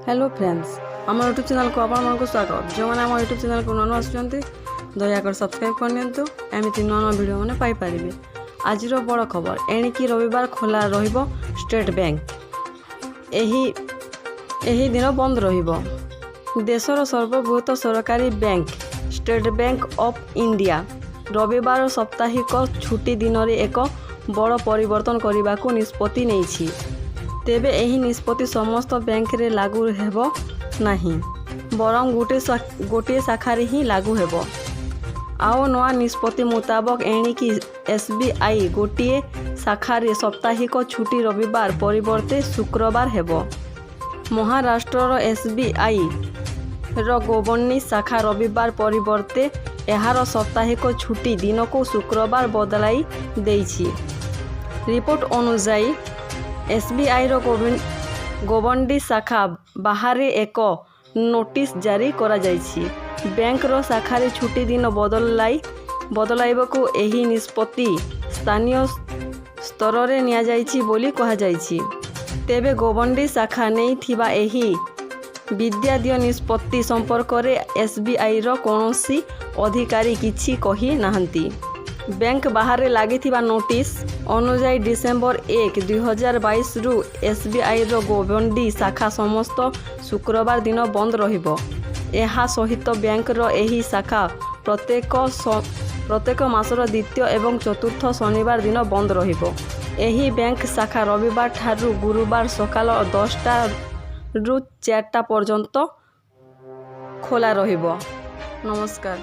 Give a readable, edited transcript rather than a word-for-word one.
Hello friends आम YouTube channel को आपको स्वागत। जो मैंने आम यूट्यूब चैनल को नुआ आसुँच दयाकर सब्सक्राइब करनी एमती नुआ नुआ भिडियो मैंने पाइपर। आज बड़ खबर एणिकी रविवार खोला रहिबो स्टेट बैंक। एही दिन बंद रहिबो। देशर सर्वबृहत सरकारी bank state bank of India रविवार साप्ताहिक छुट्टी दिन में एक बड़ परिवर्तन करने को निष्पत्ति नहीं। तेबे एही निष्पत्ति समस्त बैंक रे लागू हेबो नाही, बरं गोटे शाखारे ही लागू हेबो। आओ नवा निष्पत्ति मुताबक एणिकी एसबीआई गोटे शाखारे साप्ताहिक छुट्टी रविवार परिवर्ते शुक्रवार हेबो। महाराष्ट्रर एसबीआई रो गोबनी शाखा रविवार परिवर्ते एहार साप्ताहिक छुट्टी दिन को शुक्रवार बदलाई देइछि। रिपोर्ट अनुसार एसबीआई रो गोबंडी शाखा बाहर एक नोटिस जारी करा जाइछि। बैंक रो शाखारे छुट्टी दिन बदलाइबको एही निष्पत्ति स्थानीय स्तर रे निया जाइछि बोली कहा जाइछि। तेबे गोबंडी शाखा नहीं थिबा एही विद्यादीय निष्पत्ति संपर्क रे एसबीआई रो कोनोसी अधिकारी किछि कहि नाहंती। बैंक बाहर लगी नोटिस अनुसार डिसेम्बर 1, 2022 रु एसबीआई रो गोबंडी शाखा समस्त शुक्रवार दिन बंद रहिबो। एहा सहित बैंक रो एही शाखा प्रत्येक मासर द्वितीय एवं चतुर्थ शनिवार दिन बंद रहिबो। एही बैंक शाखा रविवार ठारू गुरुवार सकाल 10टा रु 4टा पर्यंत खोला रहिबो। नमस्कार।